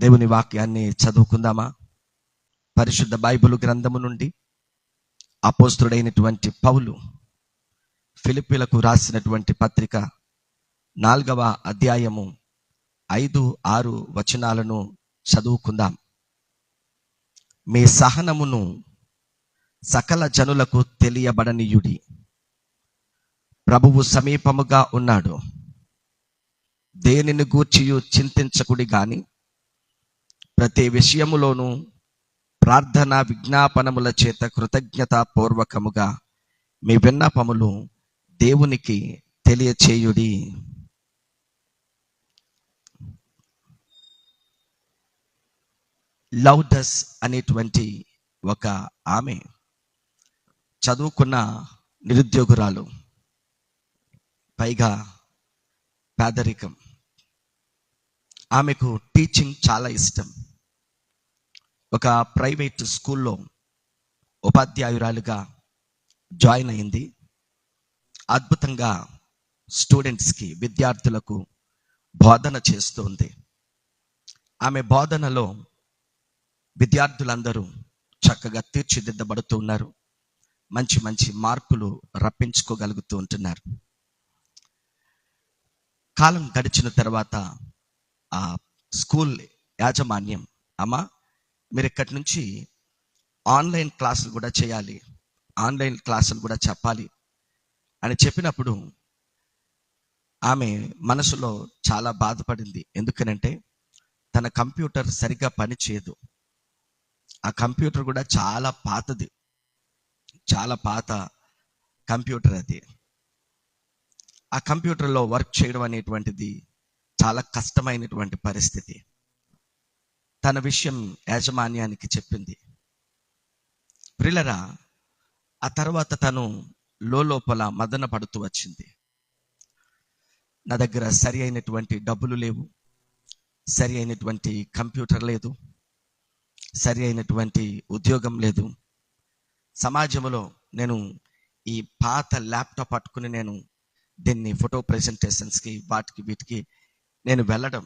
దేవుని వాక్యాన్ని చదువుకుందామా? పరిశుద్ధ బైబిల్ గ్రంథము నుండి అపోస్తుడైనటువంటి పౌలు ఫిలిప్పీలకు రాసినటువంటి పత్రిక 4వ అధ్యాయము 5-6 వచనాలను చదువుకుందాం. మీ సహనమును సకల జనులకు తెలియబడనీయుడి. ప్రభువు సమీపముగా ఉన్నాడు. దేనిని గూర్చియు చింతించకుడి గాని ప్రతి విషయములోనూ ప్రార్థన విజ్ఞాపనముల చేత కృతజ్ఞతాపూర్వకముగా మీ విన్నపములు దేవునికి తెలియచేయుడి. లౌడస్ అనేటువంటి ఒక ఆమె చదువుకున్న నిరుద్యోగురాలు, పైగా పేదరికం. ఆమెకు టీచింగ్ చాలా ఇష్టం. ఒక ప్రైవేట్ స్కూల్లో ఉపాధ్యాయురాలుగా జాయిన్ అయింది. అద్భుతంగా స్టూడెంట్స్కి, విద్యార్థులకు బోధన చేస్తుంది. ఆమె బోధనలో విద్యార్థులందరూ చక్కగా తీర్చిదిద్దబడుతూ ఉన్నారు. మంచి మంచి మార్కులు రప్పించుకోగలుగుతూ ఉంటున్నారు. కాలం గడిచిన తర్వాత ఆ స్కూల్ యాజమాన్యం, అమ్మా మీరు ఇక్కడి నుంచి ఆన్లైన్ క్లాసులు కూడా చేయాలి, ఆన్లైన్ క్లాసులు కూడా చెప్పాలి అని చెప్పినప్పుడు ఆమె మనసులో చాలా బాధపడింది. ఎందుకనంటే తన కంప్యూటర్ సరిగ్గా పనిచేయదు. ఆ కంప్యూటర్ కూడా చాలా పాతది, చాలా పాత కంప్యూటర్ అది. ఆ కంప్యూటర్లో వర్క్ చేయడం అనేటువంటిది చాలా కష్టమైనటువంటి పరిస్థితి. తన విషయం యాజమాన్యానికి చెప్పింది. ప్రియులరా, ఆ తర్వాత తను లోపల మదన పడుతూ వచ్చింది. నా దగ్గర సరి అయినటువంటి డబ్బులు లేవు, సరి అయినటువంటి కంప్యూటర్ లేదు, సరి అయినటువంటి ఉద్యోగం లేదు. సమాజంలో నేను ఈ పాత ల్యాప్టాప్ పట్టుకుని నేను దీన్ని ఫోటో ప్రెజెంటేషన్స్కి వాటికి వీటికి నేను వెళ్ళడం,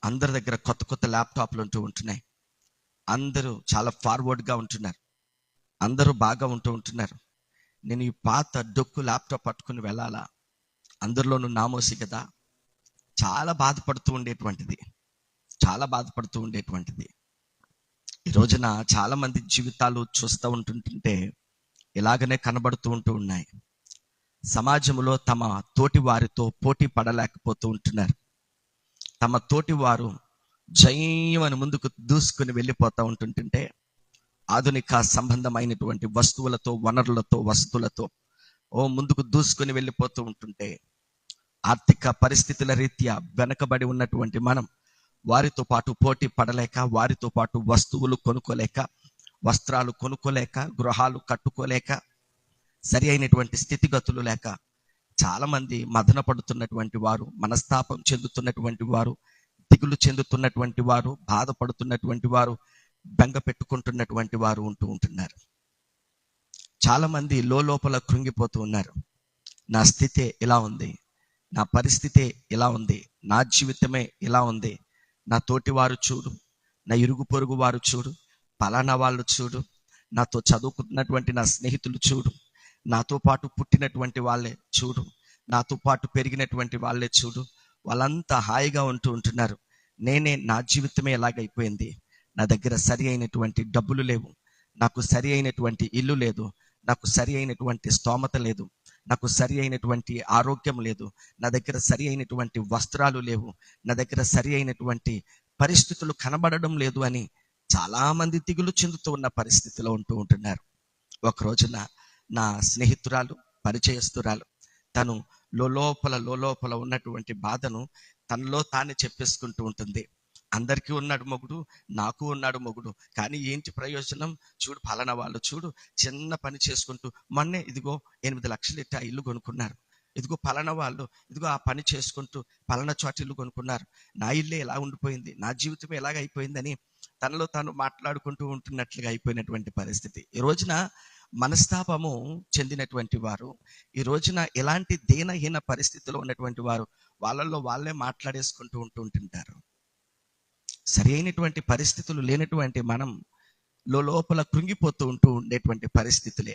అందరి దగ్గర కొత్త కొత్త ల్యాప్టాప్లు ఉంటున్నాయి. అందరూ చాలా ఫార్వర్డ్గా ఉంటున్నారు, అందరూ బాగా ఉంటున్నారు. నేను ఈ పాత డొక్కు ల్యాప్టాప్ పట్టుకుని వెళ్ళాలా? అందరిలోనూ నామోసి కదా. చాలా బాధపడుతూ ఉండేటువంటిది, చాలా బాధపడుతూ ఉండేటువంటిది. ఈ రోజున చాలా మంది జీవితాలు చూస్తూ ఉంటుంటే ఇలాగనే కనబడుతూ ఉన్నాయి. సమాజంలో తమ తోటి వారితో పోటీ పడలేకపోతూ ఉంటున్నారు. తమ తోటి వారు జయమని ముందుకు దూసుకుని వెళ్ళిపోతూ ఉంటుంటే ఆధునిక సంబంధమైనటువంటి వస్తువులతో, వనరులతో, వస్తువులతో ముందుకు దూసుకుని వెళ్ళిపోతూ ఉంటుంటే ఆర్థిక పరిస్థితుల రీత్యా వెనకబడి ఉన్నటువంటి మనం వారితో పాటు పోటీ పడలేక, వారితో పాటు వస్తువులు కొనుక్కోలేక, వస్త్రాలు కొనుక్కోలేక, గృహాలు కట్టుకోలేక, సరి అయినటువంటి స్థితిగతులు లేక చాలామంది మదన పడుతున్నటువంటి వారు, మనస్తాపం చెందుతున్నటువంటి వారు, దిగులు చెందుతున్నటువంటి వారు, బాధపడుతున్నటువంటి వారు, బెంగ పెట్టుకుంటున్నటువంటి వారు ఉంటున్నారు. చాలామంది లోపల కృంగిపోతూ ఉన్నారు. నా స్థితే ఇలా ఉంది, నా పరిస్థితే ఇలా ఉంది, నా జీవితమే ఇలా ఉంది, నా తోటి వారు చూడు, నా ఇరుగు పొరుగు వారు చూడు, పలానా వాళ్ళు చూడు, నాతో చదువుకున్నటువంటి నా స్నేహితులు చూడు, నాతో పాటు పుట్టినటువంటి వాళ్ళే చూడు, నాతో పాటు పెరిగినటువంటి వాళ్ళే చూడు, వాళ్ళంతా హాయిగా ఉంటున్నారు. నా జీవితమే ఎలాగైపోయింది. నా దగ్గర సరి అయినటువంటి డబ్బులు లేవు, నాకు సరి అయినటువంటి ఇల్లు లేదు, నాకు సరి అయినటువంటి స్తోమత లేదు, నాకు సరి అయినటువంటి ఆరోగ్యం లేదు, నా దగ్గర సరి అయినటువంటి వస్త్రాలు లేవు, నా దగ్గర సరి అయినటువంటి పరిస్థితులు కనబడడం లేదు అని చాలామంది దిగులు చెందుతూ ఉన్న పరిస్థితిలో ఉంటున్నారు. ఒక రోజున నా స్నేహితురాలు, పరిచయస్తురాలు, తను లోపల ఉన్నటువంటి బాధను తనలో తానే చెప్పేసుకుంటూ ఉంటుంది. అందరికీ ఉన్నాడు మొగుడు, నాకు ఉన్నాడు మొగుడు, కానీ ఏంటి ప్రయోజనం? చూడు, పలానా వాళ్ళు చూడు, చిన్న పని చేసుకుంటూ మొన్నే ఇదిగో 8 లక్షలు ఇట్టి ఆ ఇల్లు కొనుక్కున్నారు, ఇదిగో పలానా వాళ్ళు ఇదిగో ఆ పని చేసుకుంటూ పలానా చోట ఇల్లు కొనుక్కున్నారు, నా ఇల్లే ఎలా ఉండిపోయింది, నా జీవితమే ఎలాగ అయిపోయిందని తనలో తాను మాట్లాడుకుంటూ ఉంటున్నట్లుగా అయిపోయినటువంటి పరిస్థితి. ఈ రోజున మనస్తాపము చెందినటువంటి వారు, ఈ రోజున ఇలాంటి దీనహీన పరిస్థితిలో ఉన్నటువంటి వారు వాళ్ళల్లో వాళ్ళే మాట్లాడేసుకుంటూ ఉంటుంటారు. సరి అయినటువంటి పరిస్థితులు లేనటువంటి మనం లోపల కృంగిపోతూ ఉండేటువంటి పరిస్థితులే.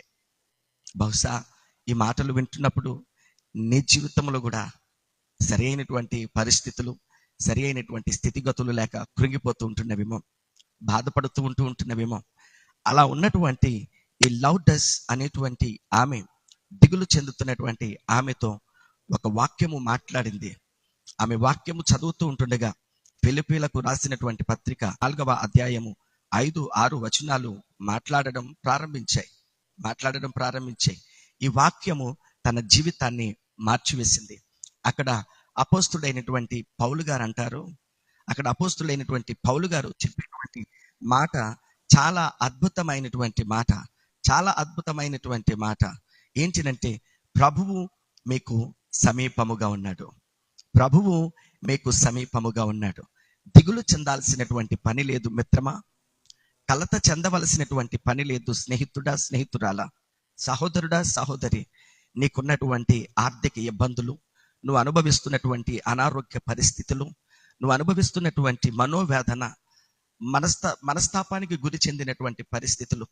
బహుశా ఈ మాటలు వింటున్నప్పుడు నీ జీవితంలో కూడా సరి అయినటువంటి పరిస్థితులు, సరి అయినటువంటి స్థితిగతులు లేక కృంగిపోతూ ఉంటున్నవేమో, బాధపడుతూ ఉంటున్నవేమో. అలా ఉన్నటువంటి ఈ లౌడస్ అనేటువంటి ఆమె, దిగులు చెందుతున్నటువంటి ఆమెతో ఒక వాక్యము మాట్లాడింది. ఆమె వాక్యము చదువుతూ ఉంటుండగా ఫిలిప్పీలకు రాసినటువంటి పత్రిక 4వ అధ్యాయము 5-6 వచనాలు మాట్లాడడం ప్రారంభించాయి. ఈ వాక్యము తన జీవితాన్ని మార్చివేసింది. అక్కడ అపోస్తుడైనటువంటి పౌలు గారు అంటారు, చెప్పినటువంటి మాట చాలా అద్భుతమైనటువంటి మాట. ఏంటినంటే, ప్రభువు మీకు సమీపముగా ఉన్నాడు. దిగులు చెందాల్సినటువంటి పని లేదు మిత్రమా. కలత చెందవలసినటువంటి పని లేదు స్నేహితురాలా, సహోదరుడా, సహోదరి. నీకున్నటువంటి ఆర్థిక ఇబ్బందులు, నువ్వు అనుభవిస్తున్నటువంటి అనారోగ్య పరిస్థితులు, నువ్వు అనుభవిస్తున్నటువంటి మనోవేదన, మనస్తాపానికి గురి చెందినటువంటి పరిస్థితులు,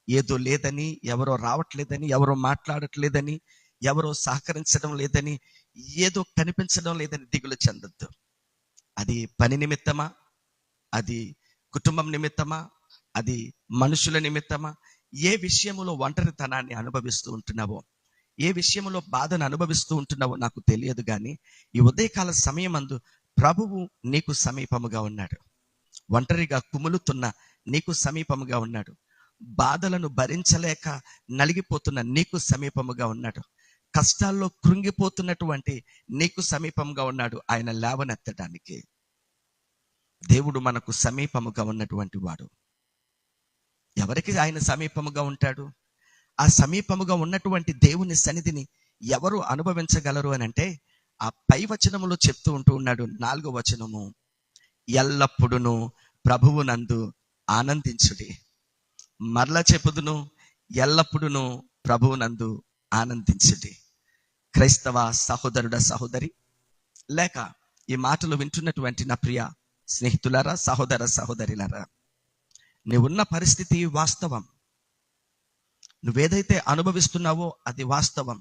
ఏదో లేదని, ఎవరో రావట్లేదని, ఎవరో మాట్లాడట్లేదని, ఎవరో సహకరించడం లేదని, ఏదో కనిపించడం లేదని దిగులు చెందొద్దు. అది పని నిమిత్తమా, అది కుటుంబం నిమిత్తమా, అది మనుషుల నిమిత్తమా, ఏ విషయములో ఒంటరితనాన్ని అనుభవిస్తూ ఉంటున్నావో, ఏ విషయంలో బాధను అనుభవిస్తూ ఉంటున్నావో నాకు తెలియదు, కానీ ఈ ఉదయకాల సమయమందు ప్రభువు నీకు సమీపముగా ఉన్నాడు. ఒంటరిగా కుములుతున్న నీకు సమీపముగా ఉన్నాడు. బాధలను భరించలేక నలిగిపోతున్న నీకు సమీపముగా ఉన్నాడు. కష్టాల్లో కృంగిపోతున్నటువంటి నీకు సమీపంగా ఉన్నాడు. ఆయన లేవనెత్తడానికి దేవుడు మనకు సమీపముగా ఉన్నటువంటి వాడు. ఎవరికి ఆయన సమీపముగా ఉంటాడు? ఆ సమీపముగా ఉన్నటువంటి దేవుని సన్నిధిని ఎవరు అనుభవించగలరు అని అంటే, ఆ పై వచనములో చెప్తూ ఉన్నాడు. 4వ వచనము, ఎల్లప్పుడును ప్రభువునందు ఆనందించుడి. మరలా చెప్పుదును, ఎల్లప్పుడును ప్రభువునందు ఆనందించుడి. క్రైస్తవ సహోదరుడా, సహోదరి, లేక ఈ మాటలు వింటున్నటువంటి నా ప్రియ స్నేహితులారా, సహోదర సహోదరిలారా, నీవున్న పరిస్థితి వాస్తవం. నువ్వేదైతే అనుభవిస్తున్నావో అది వాస్తవం.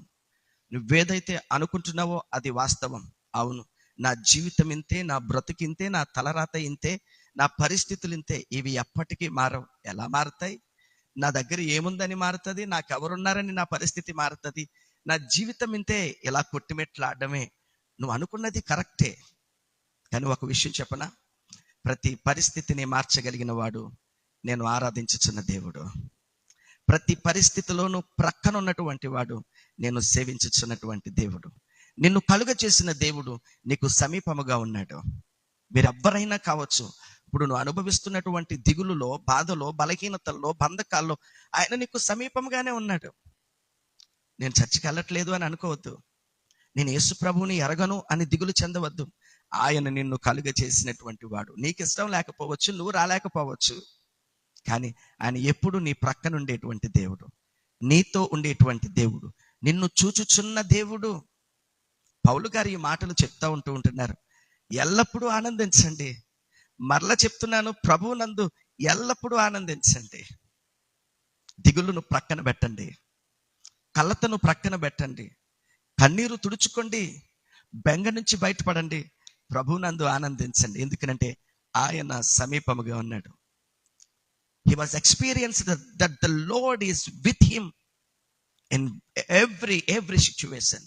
నువ్వేదైతే అనుకుంటున్నావో అది వాస్తవం. అవును, నా జీవితం ఇంతే, నా బ్రతుకింతే, నా తలరాత ఇంతే, నా పరిస్థితులు ఇంతే. ఇవి ఎప్పటికీ మారవు. ఎలా మారుతాయి? నా దగ్గర ఏముందని మారుతుంది, నాకెవరున్నారని నా పరిస్థితి మారుతుంది. నా జీవితం ఇంతే, ఇలా కొట్టిమెట్లాడమే. నువ్వు అనుకున్నది కరెక్టే, కానీ ఒక విషయం చెప్పనా? ప్రతి పరిస్థితిని మార్చగలిగిన వాడు నేను ఆరాధించుచున్న దేవుడు. ప్రతి పరిస్థితిలోనూ ప్రక్కన ఉన్నటువంటి వాడు నేను సేవించుచున్నటువంటి దేవుడు. నిన్ను కలుగ చేసిన దేవుడు నీకు సమీపముగా ఉన్నాడు. మీరెవ్వరైనా కావచ్చు, ఇప్పుడు నువ్వు అనుభవిస్తున్నటువంటి దిగులులో, బాధలో, బలహీనతల్లో, బంధకాల్లో ఆయన నీకు సమీపంగానే ఉన్నాడు. నేను చర్చికి వెళ్ళట్లేదు అని అనుకోవద్దు. నేను యేసు ప్రభువుని ఎరగను అని దిగులు చెందవద్దు. ఆయన నిన్ను కలుగ చేసినటువంటి వాడు. నీకు ఇష్టం లేకపోవచ్చు, నువ్వు రాలేకపోవచ్చు, కానీ ఆయన ఎప్పుడు నీ ప్రక్కన ఉండేటువంటి దేవుడు, నీతో ఉండేటువంటి దేవుడు, నిన్ను చూచుచున్న దేవుడు. పౌలు గారు ఈ మాటలు చెప్తా ఉంటున్నారు. ఎల్లప్పుడూ ఆనందించండి. మరలా చెప్తున్నాను, ప్రభువునందు ఎల్లప్పుడూ ఆనందించండి. దిగులును ప్రక్కన పెట్టండి, కలతను ప్రక్కన పెట్టండి, కన్నీరు తుడుచుకోండి, బెంగ నుంచి బయటపడండి, ప్రభువునందు ఆనందించండి. ఎందుకంటే ఆయన సమీపముగా ఉన్నాడు. He was experienced that the Lord is with him in every situation.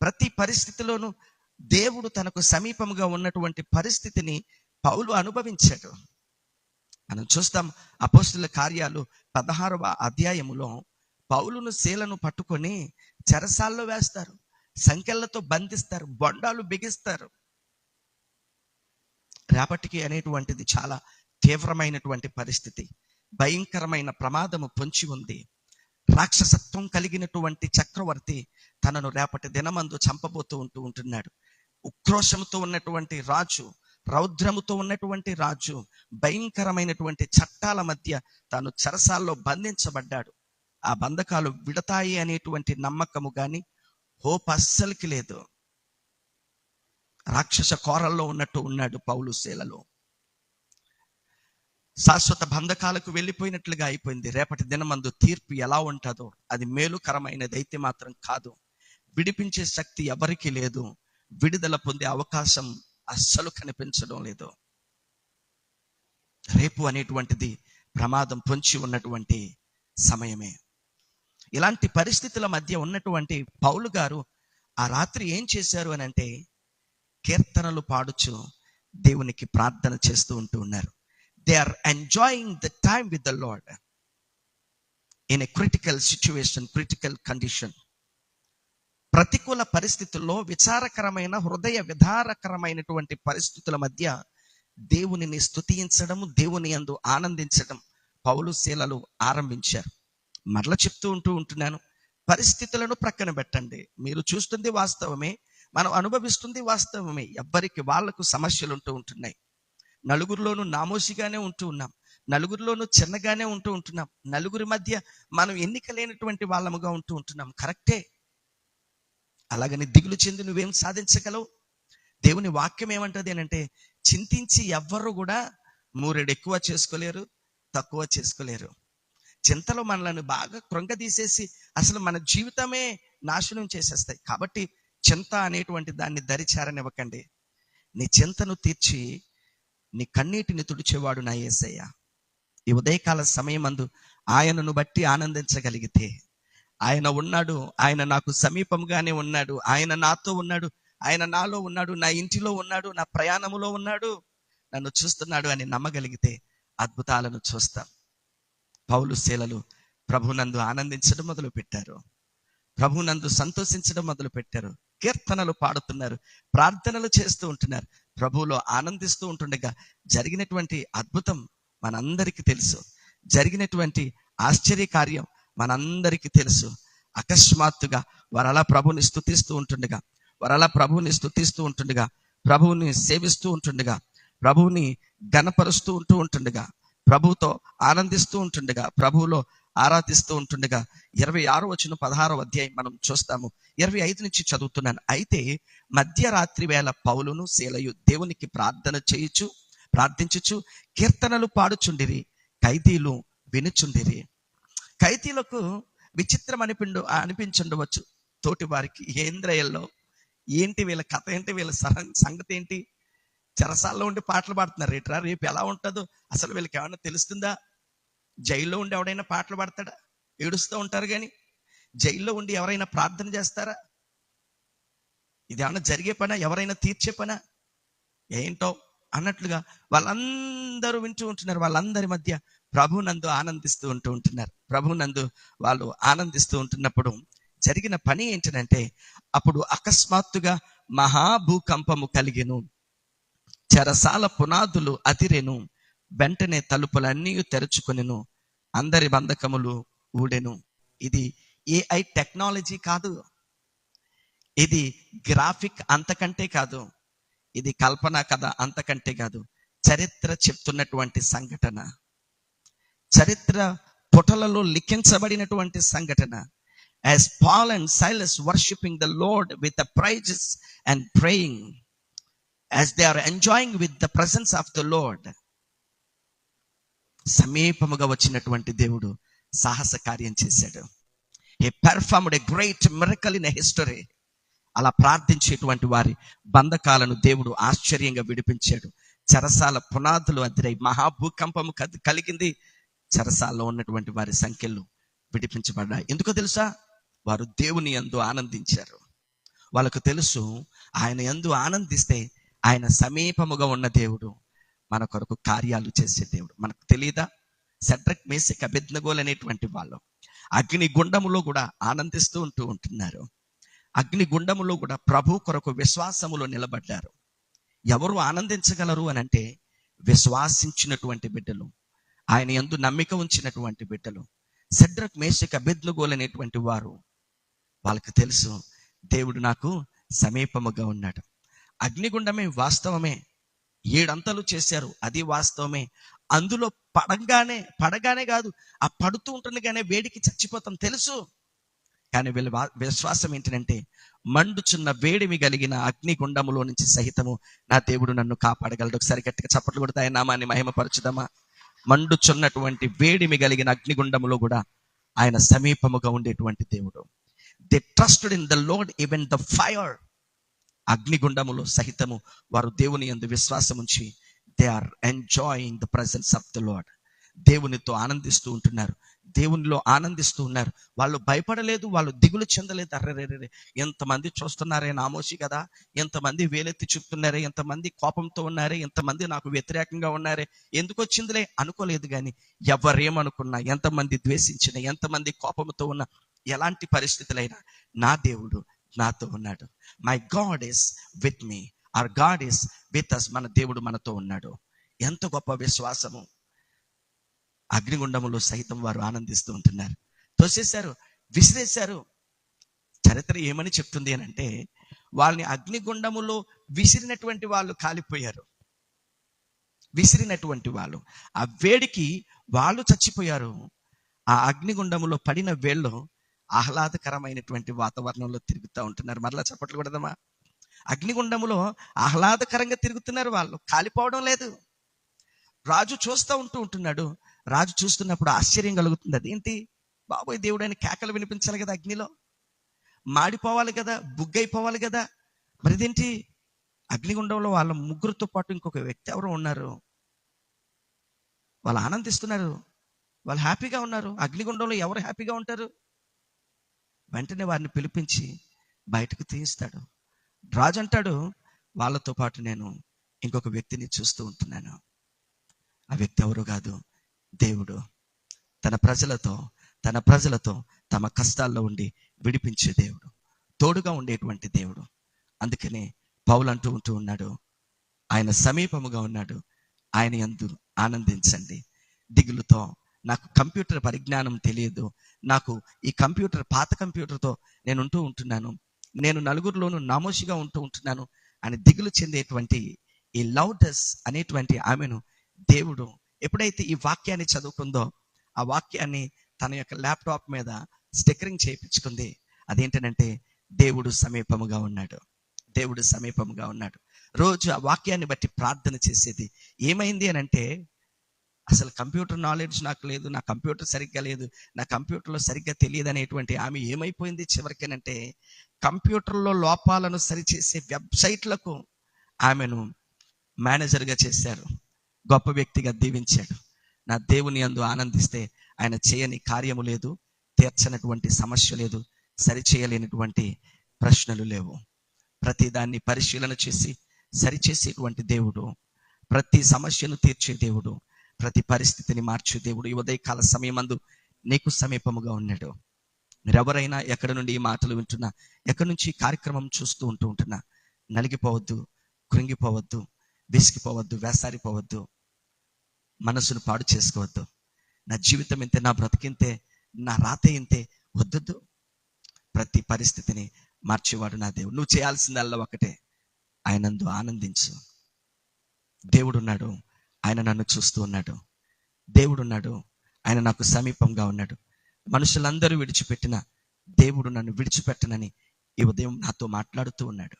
ప్రతి పరిస్థితిలోనూ దేవుడు తనకు సమీపముగా ఉన్నటువంటి పరిస్థితిని పౌలు అనుభవించాడు. మనం చూస్తాం, అపోస్తుల కార్యాలు 16వ అధ్యాయములో పౌలును శీలను పట్టుకొని చెరసాల్లో వేస్తారు, సంకెళ్లతో బంధిస్తారు, బొండాలు బిగిస్తారు. రేపటికి అనేటువంటిది చాలా తీవ్రమైనటువంటి పరిస్థితి, భయంకరమైన ప్రమాదము పొంచి ఉంది. రాక్షసత్వం కలిగినటువంటి చక్రవర్తి తనను రేపటి దినమందు చంపబోతూ ఉంటున్నాడు. ఉక్రోషముతో ఉన్నటువంటి రాజు, రౌద్రముతో ఉన్నటువంటి రాజు, భయంకరమైనటువంటి చట్టాల మధ్య తాను చెరసాల్లో బంధించబడ్డాడు. ఆ బంధకాలు విడతాయి అనేటువంటి నమ్మకము కానీ హోప్ అస్సలకి లేదు. రాక్షస కోరల్లో ఉన్నట్టు ఉన్నాడు పౌలు శీలలో. శాశ్వత బంధకాలకు వెళ్ళిపోయినట్లుగా అయిపోయింది. రేపటి దినమందు తీర్పు ఎలా ఉంటుందో అది మేలుకరమైనది అయితే మాత్రం కాదు. విడిపించే శక్తి ఎవరికీ లేదు. విడుదల పొందే అవకాశం అస్సలు కనిపించడం లేదు. రేపు అనేటువంటిది ప్రమాదం పొంచి ఉన్నటువంటి సమయమే. ఇలాంటి పరిస్థితుల మధ్య ఉన్నటువంటి పౌలు గారు ఆ రాత్రి ఏం చేశారు అని అంటే, కీర్తనలు పాడుచు దేవునికి ప్రార్థన చేస్తూ ఉంటూ ఉన్నారు. They are enjoying the time with the Lord in a critical situation, critical condition. ప్రతికూల పరిస్థితుల్లో, విచారకరమైన, హృదయ విధారకరమైనటువంటి పరిస్థితుల మధ్య దేవునిని స్తుతించడం, దేవుని యందు ఆనందించడం పౌలు శీలలు ఆరంభించారు. మరల చెప్తూ ఉంటున్నాను, పరిస్థితులను ప్రక్కన పెట్టండి. మీరు చూస్తుంది వాస్తవమే, మనం అనుభవిస్తుంది వాస్తవమే. ఎవ్వరికి వాళ్లకు సమస్యలు ఉంటున్నాయి. నలుగురిలోనూ నామోసిగానే ఉంటూ ఉన్నాం, నలుగురిలోనూ చిన్నగానే ఉంటున్నాం, నలుగురి మధ్య మనం ఎన్నిక లేనటువంటి వాళ్ళముగా ఉంటున్నాం. కరెక్టే. అలాగని దిగులు చెంది నువ్వేం సాధించగలవు? దేవుని వాక్యం ఏమంటది అని అంటే, చింతించి ఎవ్వరు కూడా మూరెడు ఎక్కువ చేసుకోలేరు, తక్కువ చేసుకోలేరు. చింతలు మనలను బాగా కృంగదీసేసి అసలు మన జీవితమే నాశనం చేసేస్తాయి. కాబట్టి చింత అనేటువంటి దాన్ని దరిచారనివ్వకండి. నీ చింతను తీర్చి నీ కన్నీటిని తుడిచేవాడు నా యేసయ్య. ఈ ఉదయకాల సమయమందు ఆయనను బట్టి ఆనందించగలిగితే, ఆయన ఉన్నాడు, ఆయన నాకు సమీపంగానే ఉన్నాడు, ఆయన నాతో ఉన్నాడు, ఆయన నాలో ఉన్నాడు, నా ఇంటిలో ఉన్నాడు, నా ప్రయాణములో ఉన్నాడు, నన్ను చూస్తున్నాడు అని నమ్మగలిగితే అద్భుతాలను చూస్తాం. పౌలు శీలలు ప్రభునందు ఆనందించడం మొదలు పెట్టారు, ప్రభునందు సంతోషించడం మొదలు పెట్టారు. కీర్తనలు పాడుతున్నారు, ప్రార్థనలు చేస్తూ ఉంటున్నారు, ప్రభువులో ఆనందిస్తూ ఉంటుండగా జరిగినటువంటి అద్భుతం మనందరికీ తెలుసు. జరిగినటువంటి ఆశ్చర్య కార్యం మనందరికీ తెలుసు. అకస్మాత్తుగా వారలా ప్రభువుని స్తుతిస్తూ ఉంటుండగా, ప్రభువుని సేవిస్తూ ఉంటుండగా, ప్రభువుని గణపరుస్తూ ఉంటుండగా, ప్రభువుతో ఆనందిస్తూ ఉంటుండగా, ప్రభువులో ఆరాధిస్తూ ఉంటుండగా 26వ వచనం 16వ అధ్యాయం మనం చూస్తాము. 25 నుంచి చదువుతున్నాను. అయితే మధ్యరాత్రి వేళ పౌలును శీలయు దేవునికి ప్రార్థించుచు కీర్తనలు పాడుచుండిరి, ఖైదీలు వినుచుండిరి. ఖైదీలకు విచిత్రం అనిపించుండవచ్చు తోటి వారికి. ఏంద్రయల్లో ఏంటి వీళ్ళ కథ, ఏంటి వీళ్ళ సంగతి ఏంటి? చెరసాల్లో ఉండి పాటలు పాడుతున్నారు రేట్రా, రేపు ఎలా ఉంటుందో అసలు వీళ్ళకి ఏమన్నా తెలుస్తుందా? జైల్లో ఉండి ఎవడైనా పాటలు పాడతాడా? ఏడుస్తూ ఉంటారు. కానీ జైల్లో ఉండి ఎవరైనా ప్రార్థన చేస్తారా? ఇది ఏమన్నా జరిగే పనా? ఎవరైనా తీర్చే పనా? ఏంటో అన్నట్లుగా వాళ్ళందరూ వింటూ ఉంటున్నారు. వాళ్ళందరి మధ్య ప్రభునందు ఆనందిస్తూ ఉంటున్నారు. ప్రభునందు వాళ్ళు ఆనందిస్తూ ఉంటున్నప్పుడు జరిగిన పని ఏంటంటే, అప్పుడు అకస్మాత్తుగా మహాభూకంపము కలిగెను, చెరసాల పునాదులు అదిరెను, వెంటనే తలుపులన్నీ తెరుచుకొనెను, అందరి బంధకములు ఊడెను. ఇది AI టెక్నాలజీ కాదు, ఇది గ్రాఫిక్ అంతకంటే కాదు, ఇది కల్పన కథ అంతకంటే కాదు. చరిత్ర చెప్తున్నటువంటి సంఘటన, చరిత్ర పుటలలో లిఖించబడినటువంటి సంఘటన. As Paul and Silas worshiping the Lord with the praises and praying, as they are enjoying with the presence of the Lord, సమీపముగా వచ్చినటువంటి దేవుడు సాహస కార్యం చేశాడు. He performed a great miracle in a history. అలా ప్రార్థించేటువంటి వారి బంధకాలను దేవుడు ఆశ్చర్యంగా విడిపించాడు. చెరసాల పునాదులు అదిరై మహాభూకంపము కలిగింది. చెరసాల్లో ఉన్నటువంటి వారి సంఖ్యలు విడిపించబడ్డాయి. ఎందుకో తెలుసా? వారు దేవుని యందు ఆనందించారు. వాళ్ళకు తెలుసు, ఆయన యందు ఆనందిస్తే ఆయన సమీపముగా ఉన్న దేవుడు, మన కొరకు కార్యాలు చేసే దేవుడు. మనకు తెలియదా? షడ్రక్ మేషక్ అబేద్నెగోలు అనేటువంటి వాళ్ళు అగ్ని గుండములో కూడా ఆనందిస్తూ ఉంటున్నారు. అగ్ని గుండములో కూడా ప్రభు కొరకు విశ్వాసములో నిలబడ్డారు. ఎవరు ఆనందించగలరు అని అంటే, విశ్వాసించినటువంటి బిడ్డలు, ఆయన యందు నమ్మిక ఉంచినటువంటి బిడ్డలు. షడ్రక్ మేషక్ అబేద్నెగోలు అనేటువంటి వారు, వాళ్ళకి తెలుసు దేవుడు నాకు సమీపముగా ఉన్నాడు. అగ్నిగుండమే వాస్తవమే, 7 అంతలు చేశారు, అది వాస్తవమే. అందులో పడగానే కాదు, ఆ పడుతూ ఉంటుండగానే వేడికి చచ్చిపోతాం తెలుసు. కానీ వీళ్ళ విశ్వాసం ఏంటంటే, మండుచున్న వేడిమి కలిగిన అగ్నిగుండములో నుంచి సహితము నా దేవుడు నన్ను కాపాడగలడు. ఒకసారి గట్టిగా చప్పట్లు కొడితే ఆయన నామాన్ని మహిమపరచుదామా? మండుచున్నటువంటి వేడిమి కలిగిన అగ్నిగుండములో కూడా ఆయన సమీపముగా ఉండేటువంటి దేవుడు. They trusted in the lord even the fire. అగ్నిగుండములో సహితము వారు దేవుని యందు విశ్వాసం ఉంచి they are enjoying the presence of the lord. దేవునితో ఆనందిస్తూ ఉంటున్నారు, దేవునిలో ఆనందిస్తూ ఉన్నారు. వాళ్ళు భయపడలేదు, వాళ్ళు దిగులు చెందలేదు. అర్రెరెరే, ఎంతమంది చూస్తున్నారే, నామోషి కదా, ఎంతమంది వేలెత్తి చూపుతున్నారే, ఎంతమంది కోపంతో ఉన్నారే, ఎంతమంది నాకు వ్యతిరేకంగా ఉన్నారే, ఎందుకు వచ్చిందిలే అనుకోలేదు. కానీ ఎవరేమనుకున్నా, ఎంతమంది ద్వేషించినా, ఎంతమంది కోపంతో ఉన్నా, ఎలాంటి పరిస్థితులైనా నా దేవుడు నాతో ఉన్నాడు. My God is with me, our God is with us. మన దేవుడు మనతో ఉన్నాడు. ఎంత గొప్ప విశ్వాసము! అగ్నిగుండములో సైతం వారు ఆనందిస్తూ ఉంటున్నారు. తోసేశారు, విసిరేశారు. చరిత్ర ఏమని చెప్తుంది అని అంటే, వాళ్ళని అగ్నిగుండములో విసిరినటువంటి వాళ్ళు కాలిపోయారు. విసిరినటువంటి వాళ్ళు ఆ వేడికి వాళ్ళు చచ్చిపోయారు. ఆ అగ్నిగుండములో పడిన వేళ్ళు ఆహ్లాదకరమైనటువంటి వాతావరణంలో తిరుగుతూ ఉంటున్నారు. మరలా చప్పట్లు కొడదామా? అగ్నిగుండములో ఆహ్లాదకరంగా తిరుగుతున్నారు, వాళ్ళు కాలిపోవడం లేదు. రాజు చూస్తూ ఉంటున్నాడు. రాజు చూస్తున్నప్పుడు ఆశ్చర్యం కలుగుతుంది. అదేంటి బాబోయ్, దేవుడు అని కేకలు వినిపించాలి కదా, అగ్నిలో మాడిపోవాలి కదా, బుగ్గైపోవాలి కదా, మరి ఇదేంటి? అగ్నిగుండంలో వాళ్ళ ముగ్గురితో పాటు ఇంకొక వ్యక్తి ఎవరో ఉన్నారు. వాళ్ళు ఆనందిస్తున్నారు, వాళ్ళు హ్యాపీగా ఉన్నారు. అగ్నిగుండంలో ఎవరు హ్యాపీగా ఉంటారు? వెంటనే వారిని పిలిపించి బయటకు తీస్తాడు. రాజు అంటాడు, వాళ్ళతో పాటు నేను ఇంకొక వ్యక్తిని చూస్తూ ఉంటున్నాను. ఆ వ్యక్తి ఎవరు కాదు, దేవుడు. తన ప్రజలతో తమ కష్టాల్లో ఉండి విడిపించే దేవుడు, తోడుగా ఉండేటువంటి దేవుడు. అందుకనే పౌలు అంటూ ఉన్నాడు, ఆయన సమీపముగా ఉన్నాడు, ఆయన యందు ఆనందించండి. దిగులుతో నాకు కంప్యూటర్ పరిజ్ఞానం తెలియదు, నాకు ఈ కంప్యూటర్ పాత కంప్యూటర్తో నేను ఉంటున్నాను, నేను నలుగురిలోనూ నామోషిగా ఉంటున్నాను అని దిగులు చెందేటువంటి ఈ లౌడస్ అనేటువంటి ఆమెను దేవుడు ఎప్పుడైతే ఈ వాక్యాన్ని చదువుకుందో, ఆ వాక్యాన్ని తన యొక్క ల్యాప్టాప్ మీద స్టిక్కరింగ్ చేయించుకుంది. అదేంటనంటే, దేవుడు సమీపముగా ఉన్నాడు, దేవుడు సమీపముగా ఉన్నాడు. రోజు ఆ వాక్యాన్ని బట్టి ప్రార్థన చేసేది. ఏమైంది అని అంటే, అసలు కంప్యూటర్ నాలెడ్జ్ నాకు లేదు, నా కంప్యూటర్ సరిగ్గా లేదు, నా కంప్యూటర్లో సరిగ్గా తెలియదు అనేటువంటి ఆమె ఏమైపోయింది చివరికేనంటే, కంప్యూటర్లో లోపాలను సరిచేసే వెబ్సైట్లకు ఆమెను మేనేజర్గా చేశారు. గొప్ప వ్యక్తిగా దీవించాడు. నా దేవుని యందు ఆనందిస్తే ఆయన చేయని కార్యము లేదు, తీర్చనటువంటి సమస్య లేదు, సరిచేయలేనటువంటి ప్రశ్నలు లేవు. ప్రతి దాన్ని పరిశీలన చేసి సరిచేసేటువంటి దేవుడు, ప్రతి సమస్యను తీర్చే దేవుడు, ప్రతి పరిస్థితిని మార్చే దేవుడు ఈ ఉదయకాల సమయమందు నీకు సమీపముగా ఉన్నాడు. మీరెవరైనా ఎక్కడి నుండి ఈ మాటలు వింటున్నా, ఎక్కడి నుంచి ఈ కార్యక్రమం చూస్తూ ఉంటున్నా, నలిగిపోవద్దు, కృంగిపోవద్దు, విసిగిపోవద్దు, వేసారిపోవద్దు, మనసును పాడు చేసుకోవద్దు. నా జీవితం ఇంతే, నా బ్రతికింతే, నా రాతే ఇంతే వద్దు. ప్రతి పరిస్థితిని మార్చేవాడు నా దేవుడు. నువ్వు చేయాల్సిందల్లా ఒకటే, ఆయనందు ఆనందించు. దేవుడున్నాడు, ఆయన నన్ను చూస్తూ ఉన్నాడు. దేవుడున్నాడు, ఆయన నాకు సమీపంగా ఉన్నాడు. మనుషులందరూ విడిచిపెట్టిన దేవుడు నన్ను విడిచిపెట్టనని ఈ ఉదయం నాతో మాట్లాడుతూ ఉన్నాడు.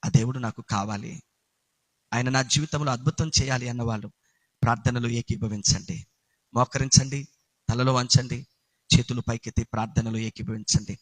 ఆ దేవుడు నాకు కావాలి, ఆయన నా జీవితంలో అద్భుతం చేయాలి అన్నవాళ్ళు ప్రార్థనలు ఏకీభవించండి, మోకరించండి, తలలో వంచండి, చేతులు పైకెత్తి ప్రార్థనలు ఏకీభవించండి.